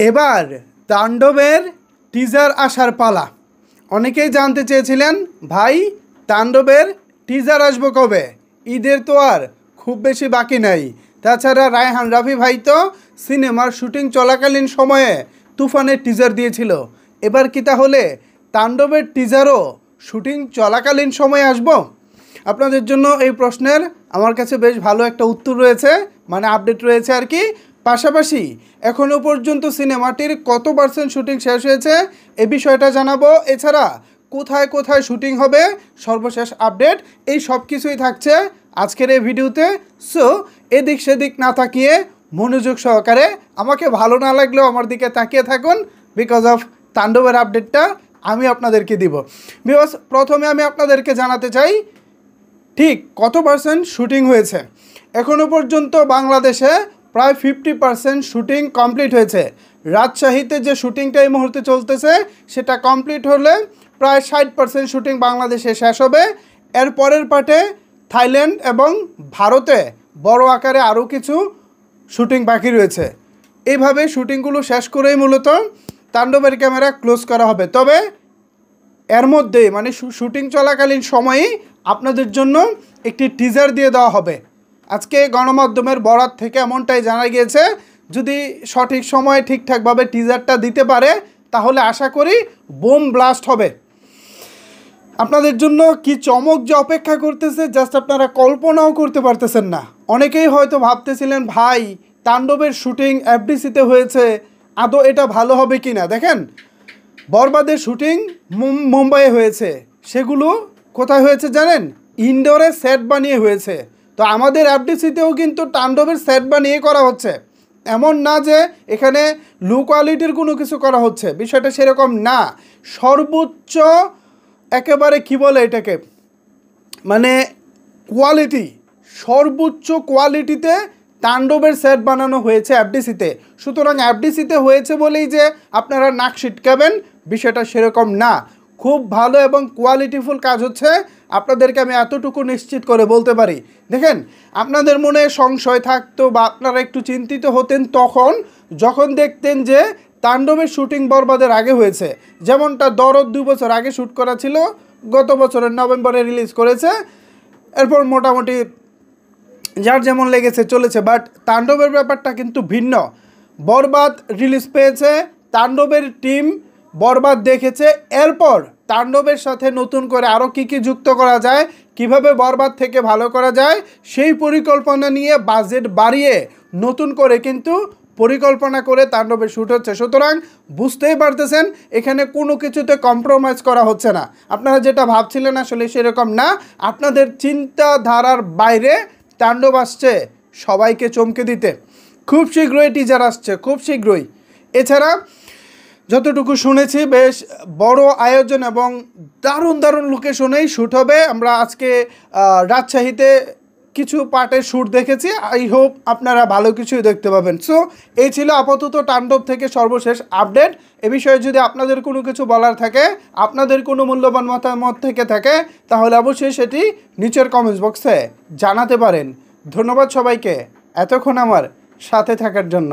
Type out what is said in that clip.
এবার তাণ্ডবের টিজার আসার পালা। অনেকেই জানতে চেয়েছিলেন, ভাই তাণ্ডবের টিজার আসবে কবে? ঈদের তো আর খুব বেশি বাকি নাই। তাছাড়া রায়হান রাফি ভাই তো সিনেমার শুটিং চলাকালীন সময়ে তুফানের টিজার দিয়েছিল। এবার কি তাহলে তাণ্ডবের টিজারও শুটিং চলাকালীন সময়ে আসবো? আপনাদের জন্য এই প্রশ্নের আমার কাছে বেশ ভালো একটা উত্তর রয়েছে, মানে আপডেট রয়েছে আর কি। পাশাপাশি এখনও পর্যন্ত সিনেমাটির কত পার্সেন্ট শুটিং শেষ হয়েছে এ বিষয়টা জানাবো। এছাড়া কোথায় কোথায় শুটিং হবে সর্বশেষ আপডেট, এই সব কিছুই থাকছে আজকের এই ভিডিওতে। সো এদিক সেদিক না তাকিয়ে মনোযোগ সহকারে, আমাকে ভালো না লাগলেও আমার দিকে তাকিয়ে থাকুন, বিকজ অফ তাণ্ডবের আপডেটটা আমি আপনাদেরকে দিব। বিকজ প্রথমে আমি আপনাদেরকে জানাতে চাই ঠিক কত পার্সেন্ট শুটিং হয়েছে। এখনও পর্যন্ত বাংলাদেশে প্রায় 50% শুটিং কমপ্লিট হয়েছে। রাজশাহীতে যে শুটিংটা এই মুহূর্তে চলতেছে সেটা কমপ্লিট হলে প্রায় 60% শুটিং বাংলাদেশে শেষ হবে। এর পরের পার্টে থাইল্যান্ড এবং ভারতে বড় আকারে আরও কিছু শুটিং বাকি রয়েছে। এইভাবে শুটিংগুলো শেষ করেই মূলত তাণ্ডবের ক্যামেরা ক্লোজ করা হবে। তবে এর মধ্যে মানে শুটিং চলাকালীন সময়েই আপনাদের জন্য একটি টিজার দিয়ে দেওয়া হবে। আজকে গণমাধ্যমের বরাত থেকে এমনটাই জানা গিয়েছে, যদি সঠিক সময়ে ঠিকঠাকভাবে টিজারটা দিতে পারে তাহলে আশা করি বোম ব্লাস্ট হবে। আপনাদের জন্য কি চমক যে অপেক্ষা করতেছে জাস্ট আপনারা কল্পনাও করতে পারতেছেন না। অনেকেই হয়তো ভাবতেছিলেন, ভাই তাণ্ডবের শুটিং এফডিসিতে হয়েছে, আদৌ এটা ভালো হবে কি না। দেখেন, বরবাদের শুটিং মুম্বাইয়ে হয়েছে, সেগুলো কোথায় হয়েছে জানেন? ইনডোরে সেট বানিয়ে হয়েছে। তো আমাদের এফডিসিতেও কিন্তু তাণ্ডবের সেট বানিয়ে করা হচ্ছে। এমন না যে এখানে লো কোয়ালিটির কোনো কিছু করা হচ্ছে, বিষয়টা সেরকম না। সর্বোচ্চ একেবারে কি বলে এটাকে, মানে কোয়ালিটি, সর্বোচ্চ কোয়ালিটিতে তাণ্ডবের সেট বানানো হয়েছে এফডিসিতে। সুতরাং এফডিসিতে হয়েছে বলেই যে আপনারা নাক ছিটকাবেন, বিষয়টা সেরকম না। খুব ভালো এবং কোয়ালিটিফুল কাজ হচ্ছে, আপনাদেরকে আমি এতটুকু নিশ্চিত করে বলতে পারি। দেখেন, আপনাদের মনে সংশয় থাকতো বা আপনারা একটু চিন্তিত হতেন তখন যখন দেখতেন যে তাণ্ডবের শুটিং বরবাদের আগে হয়েছে। যেমনটা দরদ 2 বছর আগে শ্যুট করা ছিল, গত বছরের নভেম্বরে রিলিজ করেছে, এরপর মোটামুটি যার যেমন লেগেছে চলেছে। বাট তাণ্ডবের ব্যাপারটা কিন্তু ভিন্ন। বরবাদ রিলিজ পেয়েছে, তাণ্ডবের টিম বরবাদ দেখেছে, এরপর তাণ্ডবের সাথে নতুন করে আরও কী কী যুক্ত করা যায়, কিভাবে বরবাদ থেকে ভালো করা যায়, সেই পরিকল্পনা নিয়ে বাজেট বাড়িয়ে নতুন করে কিন্তু পরিকল্পনা করে তাণ্ডবের শ্যুট হচ্ছে। সুতরাং বুঝতেই পারতেছেন এখানে কোনো কিছুতে কম্প্রোমাইজ করা হচ্ছে না। আপনারা যেটা ভাবছিলেন আসলে সেরকম না, আপনাদের চিন্তাধারার বাইরে তাণ্ডব আসছে সবাইকে চমকে দিতে। খুব শীঘ্রই টিজার আসছে, খুব শীঘ্রই। এছাড়া যতটুকু শুনেছি বেশ বড় আয়োজন এবং দারুণ দারুণ লোকেশনেই শ্যুট হবে। আমরা আজকে রাজশাহীতে কিছু পার্টের শ্যুট দেখেছি, আই হোপ আপনারা ভালো কিছুই দেখতে পাবেন। সো এই ছিল আপাতত তাণ্ডব থেকে সর্বশেষ আপডেট। এ বিষয়ে যদি আপনাদের কোনো কিছু বলার থাকে, আপনাদের কোনো মূল্যবান মতামত থেকে থাকে, তাহলে অবশ্যই সেটি নিচের কমেন্টস বক্সে জানাতে পারেন। ধন্যবাদ সবাইকে এতক্ষণ আমার সাথে থাকার জন্য।